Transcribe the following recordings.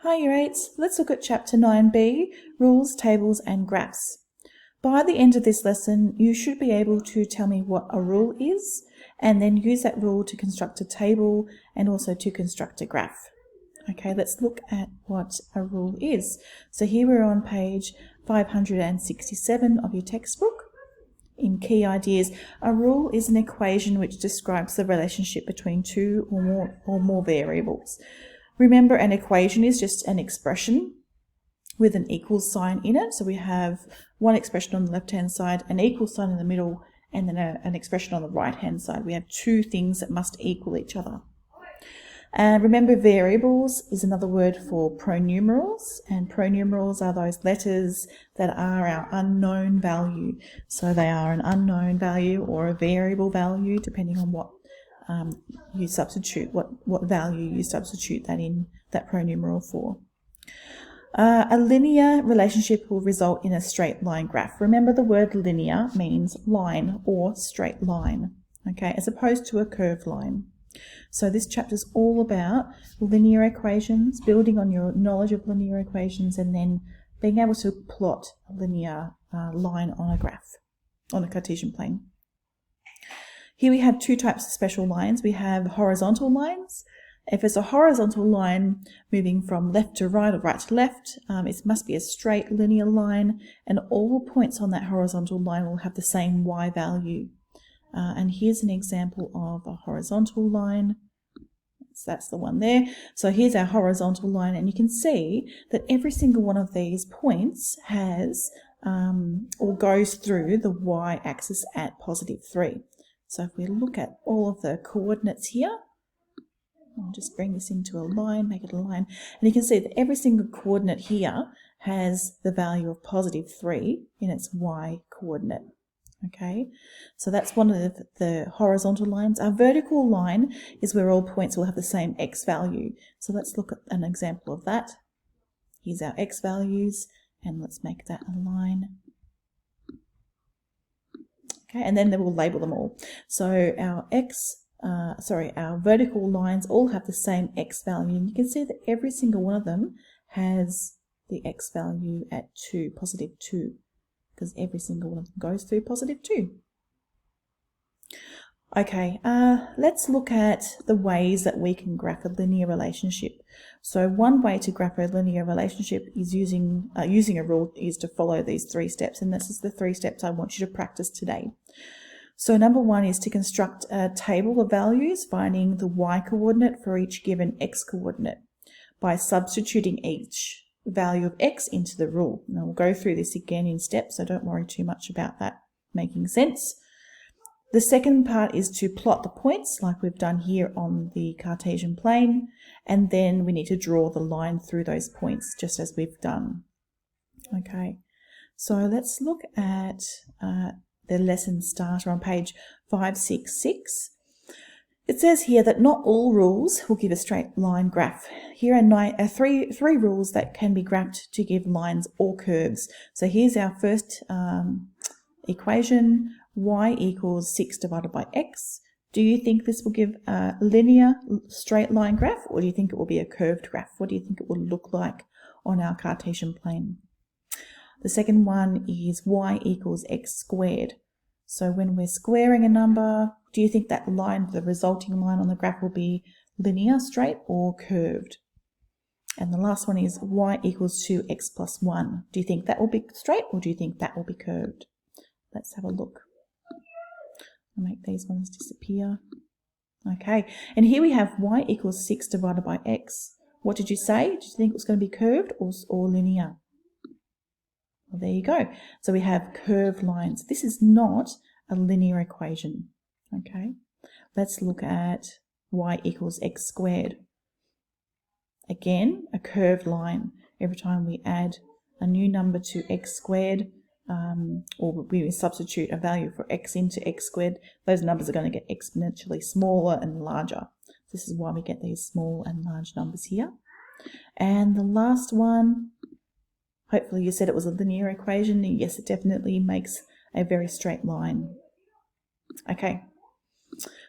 Hi Year 8s, let's look at Chapter 9b, Rules, Tables and Graphs. By the end of this lesson, you should be able to tell me what a rule is and then use that rule to construct a table and also to construct a graph. Okay, let's look at what a rule is. So here we're on page 567 of your textbook. In key ideas, a rule is an equation which describes the relationship between two or more variables. Remember, an equation is just an expression with an equal sign in it. So we have one expression on the left-hand side, an equal sign in the middle, and then an expression on the right-hand side. We have two things that must equal each other. And remember, variables is another word for pronumerals, and pronumerals are those letters that are our unknown value. So they are an unknown value or a variable value, depending on what you substitute, what value you substitute that in that pronumeral for. A linear relationship will result in a straight line graph. Remember, the word linear means line or straight line, okay, as opposed to a curved line. So this chapter is all about linear equations, building on your knowledge of linear equations, and then being able to plot a linear line on a graph, on a Cartesian plane. Here we have two types of special lines. We have horizontal lines. If it's a horizontal line moving from left to right or right to left, it must be a straight linear line, and all points on that horizontal line will have the same y value. And here's an example of a horizontal line. So that's the one there. So here's our horizontal line, and you can see that every single one of these points has or goes through the y-axis at +3. So if we look at all of the coordinates here, I'll just bring this into a line, make it a line, and you can see that every single coordinate here has the value of +3 in its y coordinate. Okay, so that's one of the horizontal lines. Our vertical line is where all points will have the same x value. So let's look at an example of that. Here's our x values, and let's make that a line. Okay, and then we'll label them all. So our our vertical lines all have the same x value, and you can see that every single one of them has the x value at +2, because every single one of them goes through +2. Okay, let's look at the ways that we can graph a linear relationship. So one way to graph a linear relationship is using a rule is to follow these 3 steps, and this is the 3 steps I want you to practice today. So number 1 is to construct a table of values, finding the y coordinate for each given x coordinate by substituting each value of x into the rule. Now we'll go through this again in steps, so don't worry too much about that making sense. The second part is to plot the points like we've done here on the Cartesian plane, and then we need to draw the line through those points just as we've done. Okay, so let's look at the lesson starter on page 566. It says here that not all rules will give a straight line graph. Here are three rules that can be graphed to give lines or curves. So here's our first equation, y equals 6 divided by x. Do you think this will give a linear straight line graph, or do you think it will be a curved graph? What do you think it will look like on our Cartesian plane? The second one is y equals x squared. So when we're squaring a number, do you think that line, the resulting line on the graph, will be linear, straight, or curved? And the last one is y equals 2x plus 1. Do you think that will be straight, or do you think that will be curved? Let's have a look. I'll make these ones disappear. Okay, and here we have y equals 6 divided by x. What did you say? Did you think it was going to be curved or linear? Well, there you go. So we have curved lines. This is not a linear equation. Okay, let's look at y equals x squared. Again, a curved line. Every time we add a new number to x squared, or we substitute a value for x into x squared, those numbers are going to get exponentially smaller and larger. This is why we get these small and large numbers here. And the last one, hopefully you said it was a linear equation. Yes, it definitely makes a very straight line. Okay,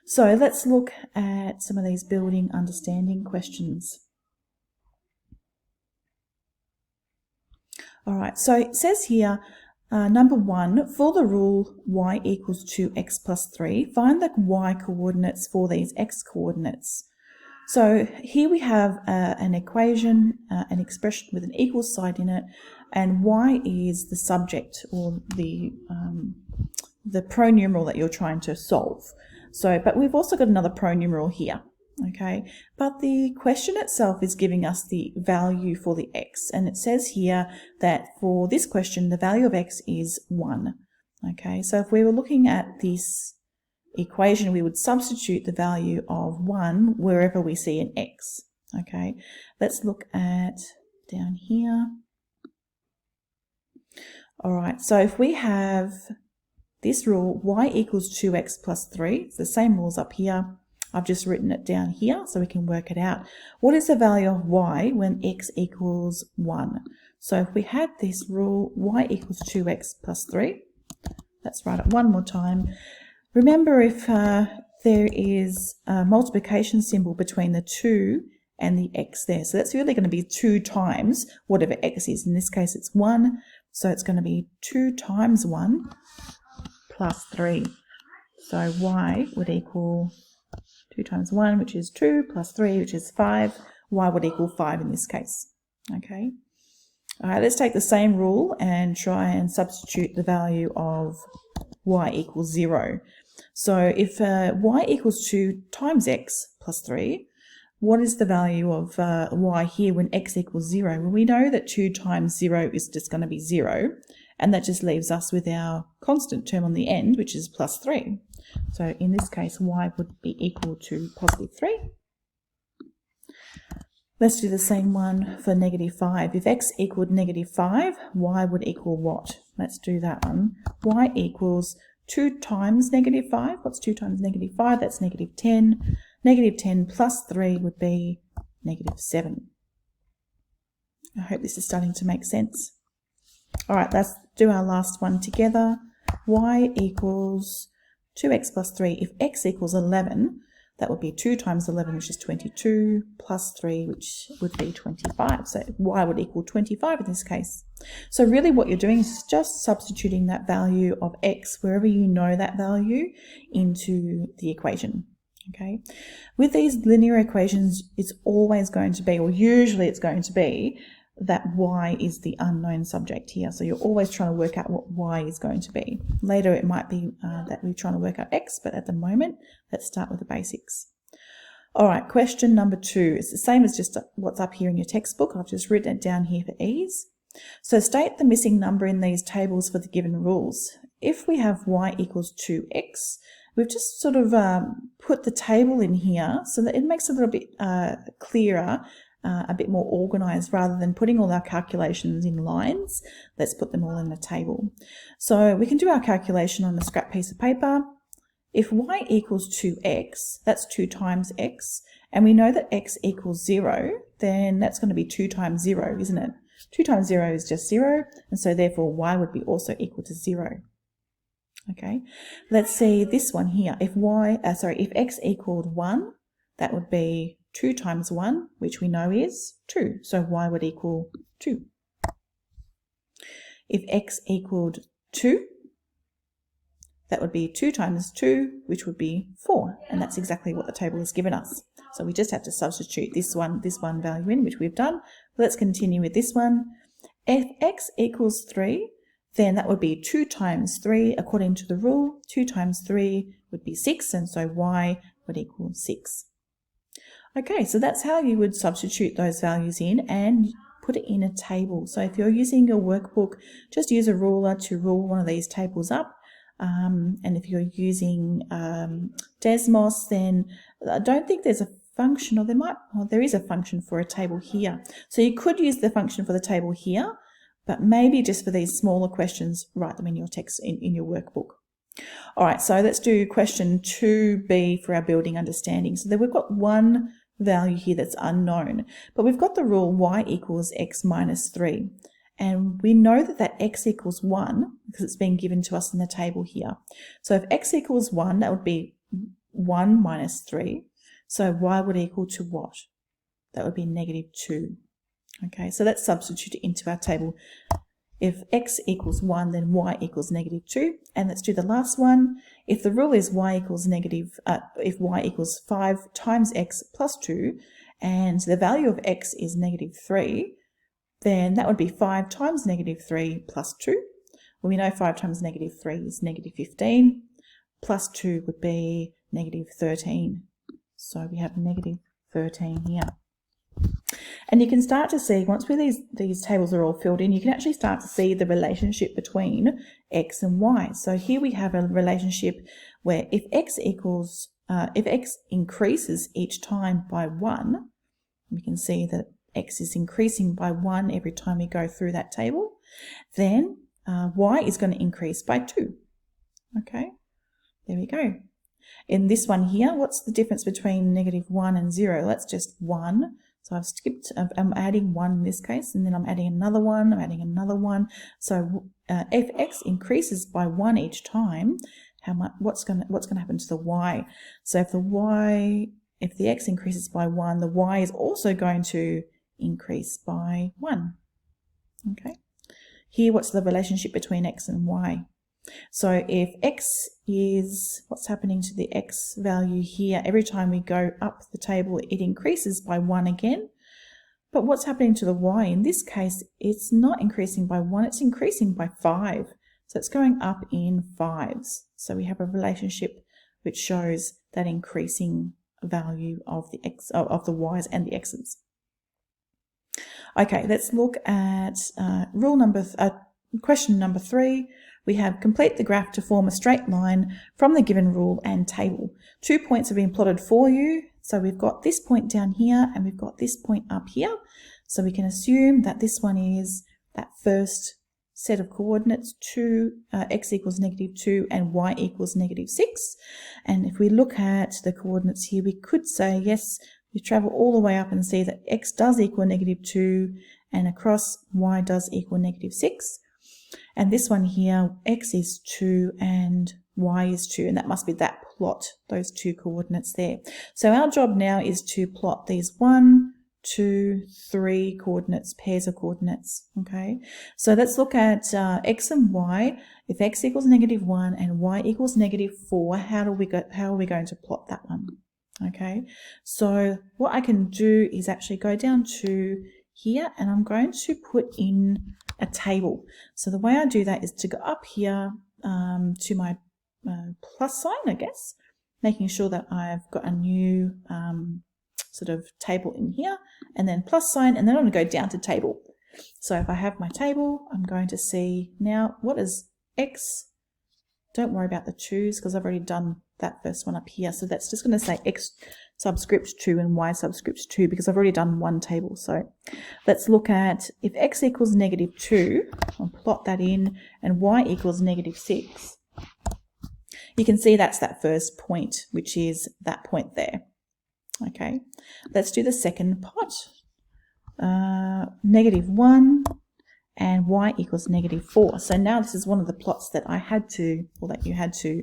so let's look at some of these building understanding questions. All right, so it says here, number 1, for the rule y equals 2x plus 3, find the y coordinates for these x coordinates. So here we have an equation, an expression with an equal sign in it, and y is the subject or the pronumeral that you're trying to solve. So, but we've also got another pronumeral here. Okay, but the question itself is giving us the value for the x, and it says here that for this question the value of x is 1. Okay, so if we were looking at this equation, we would substitute the value of 1 wherever we see an x. Okay, let's look at down here. All right, so if we have this rule, y equals 2x plus 3, it's the same rules up here. I've just written it down here so we can work it out. What is the value of y when x equals 1? So if we had this rule, y equals 2x plus 3, let's write it one more time. Remember, if there is a multiplication symbol between the 2 and the x there, so that's really going to be 2 times whatever x is. In this case, it's 1, so it's going to be 2 times 1 plus 3. So y would equal 2 times 1, which is 2, plus 3, which is 5. Y would equal 5 in this case. Okay. All right, let's take the same rule and try and substitute the value of y equals 0. So if y equals 2 times x plus 3, what is the value of y here when x equals 0? Well, we know that 2 times 0 is just going to be 0, and that just leaves us with our constant term on the end, which is plus 3. So in this case, y would be equal to positive 3. Let's do the same one for negative 5. If x equaled negative 5, y would equal what? Let's do that one. Y equals 2 times negative 5. What's 2 times negative 5? That's negative 10. Negative 10 plus 3 would be negative 7. I hope this is starting to make sense. All right, let's do our last one together. Y equals 2x plus 3. If x equals 11, that would be 2 times 11, which is 22, plus 3, which would be 25. So y would equal 25 in this case. So really what you're doing is just substituting that value of x, wherever you know that value, into the equation. Okay. With these linear equations, it's always going to be, or usually it's going to be, that y is the unknown subject here. So you're always trying to work out what y is going to be. Later it might be that we're trying to work out x, but at the moment, let's start with the basics. All right, question number 2. It's the same as just what's up here in your textbook. I've just written it down here for ease. So state the missing number in these tables for the given rules. If we have y equals 2x, we've just sort of put the table in here so that it makes it a little bit clearer, a bit more organized, rather than putting all our calculations in lines. Let's put them all in a table. So we can do our calculation on a scrap piece of paper. If y equals 2x, that's 2 times x, and we know that x equals 0, then that's going to be 2 times 0, isn't it? 2 times 0 is just 0, and so therefore y would be also equal to 0. Okay, let's see this one here. If if x equaled 1, that would be 2 times 1, which we know is 2. So y would equal 2. If x equaled 2, that would be 2 times 2, which would be 4. And that's exactly what the table has given us. So we just have to substitute this one value in, which we've done. Let's continue with this one. If x equals 3, then that would be 2 times 3 according to the rule. 2 times 3 would be 6, and so y would equal 6. Okay, so that's how you would substitute those values in and put it in a table. So if you're using your workbook, just use a ruler to rule one of these tables up. And if you're using Desmos, then I don't think there's a function, or there is a function for a table here. So you could use the function for the table here, but maybe just for these smaller questions, write them in your text, in your workbook. All right, so let's do question 2b for our building understanding. So then we've got one value here that's unknown, but we've got the rule y equals x minus 3. And we know that x equals 1 because it's been given to us in the table here. So if x equals 1, that would be 1 minus 3. So y would equal to what? That would be negative 2. Okay, so let's substitute it into our table. If x equals 1, then y equals -2. And let's do the last one. If the rule is if y equals 5 times x plus 2, and the value of x is -3, then that would be 5 times -3 plus 2. Well, we know 5 times -3 is -15, plus 2 would be -13. So we have -13 here. And you can start to see, once these tables are all filled in, you can actually start to see the relationship between x and y. So here we have a relationship where if x increases each time by 1, we can see that x is increasing by 1 every time we go through that table, then y is going to increase by 2. Okay, there we go. In this one here, what's the difference between -1 and 0? That's just 1. So I'm adding 1 in this case, and then I'm adding another one, I'm adding another one. So if x increases by 1 each time, what's going to happen to the y? So if the x increases by 1, the y is also going to increase by 1. Okay. Here, what's the relationship between x and y? So if x is, what's happening to the x value here? Every time we go up the table, it increases by 1 again. But what's happening to the y? In this case, it's not increasing by 1, it's increasing by 5. So it's going up in 5s. So we have a relationship which shows that increasing value of the y's and the x's. Okay, let's look at question number 3. We have complete the graph to form a straight line from the given rule and table. 2 points have been plotted for you. So we've got this point down here and we've got this point up here. So we can assume that this one is that first set of coordinates, x equals -2 and y equals -6. And if we look at the coordinates here, we could say, yes, we travel all the way up and see that x does equal -2 and across y does equal -6. And this one here, x is 2 and y is 2, and that must be that plot, those two coordinates there. So our job now is to plot these 1, 2, 3 coordinates, pairs of coordinates. Okay, so let's look at x and y. If x equals -1 and y equals -4, how are we going to plot that one? Okay, so what I can do is actually go down to here and I'm going to put in a table. So the way I do that is to go up here to my plus sign, I guess, making sure that I've got a new sort of table in here, and then plus sign, and then I'm going to go down to table. So if I have my table, I'm going to see now what is x. Don't worry about the 2's because I've already done that first one up here. So that's just going to say x subscript 2 and y subscript 2 because I've already done one table. So let's look at if x equals -2, I'll plot that in, and y equals -6. You can see that's that first point, which is that point there. Okay, let's do the second part. -1 and y equals -4. So now this is one of the plots that I had to, or that you had to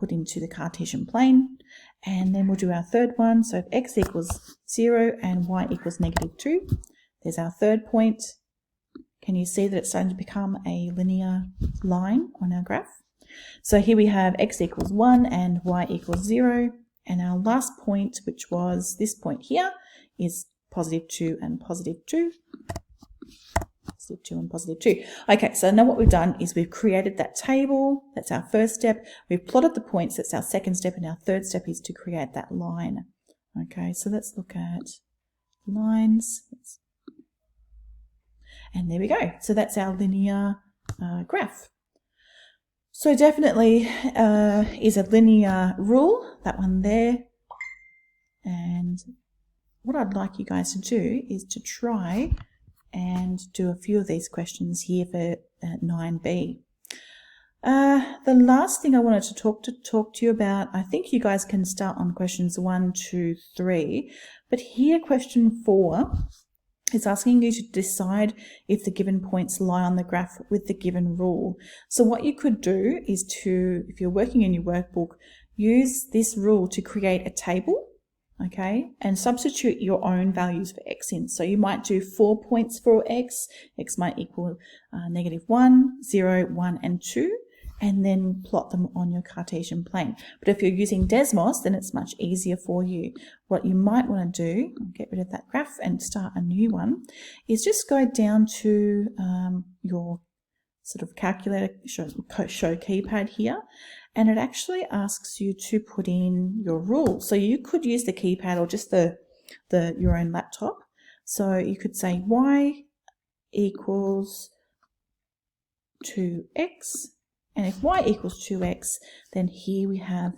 put into the Cartesian plane. And then we'll do our third one. So if x equals 0 and y equals -2, there's our third point. Can you see that it's starting to become a linear line on our graph? So here we have x equals 1 and y equals 0. And our last point, which was this point here, is +2 and +2. +2 and +2. Okay, so now what we've done is we've created that table. That's our first step. We've plotted the points. That's our second step. And our third step is to create that line. Okay, so let's look at lines. And there we go. So that's our linear graph. So definitely is a linear rule, that one there. And what I'd like you guys to do is to try and do a few of these questions here for 9B. The last thing I wanted to talk to you about, I think you guys can start on questions 1, 2, 3, but here question 4 is asking you to decide if the given points lie on the graph with the given rule. So what you could do is to, if you're working in your workbook, use this rule to create a table. okay, and substitute your own values for x in. So you might do 4 points for x. X might equal -1, 0, 1, and 2, and then plot them on your Cartesian plane. But if you're using Desmos, then it's much easier for you. What you might want to do, get rid of that graph and start a new one, is just go down to your sort of calculator, show keypad here, and it actually asks you to put in your rule. So you could use the keypad or just your own laptop. So you could say y equals 2x, and if y equals 2x, then here we have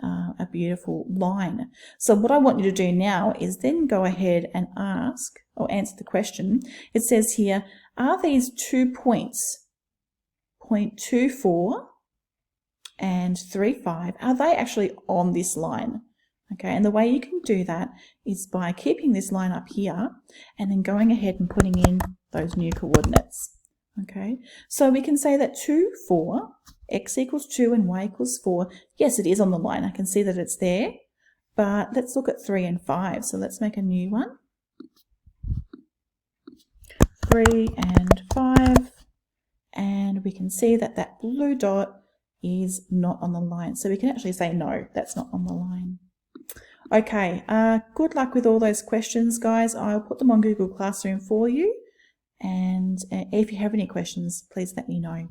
a beautiful line. So what I want you to do now is then go ahead and ask or answer the question. It says here, are these 2 points, 0.24 and 35, are they actually on this line? Okay, and the way you can do that is by keeping this line up here and then going ahead and putting in those new coordinates. Okay, so we can say that 2, 4, x equals 2 and y equals 4. Yes, it is on the line. I can see that it's there, but let's look at 3 and 5. So let's make a new one. 3 and 5, and we can see that that blue dot is not on the line. So we can actually say no, that's not on the line. Okay, good luck with all those questions, guys. I'll put them on Google Classroom for you. And if you have any questions, please let me know.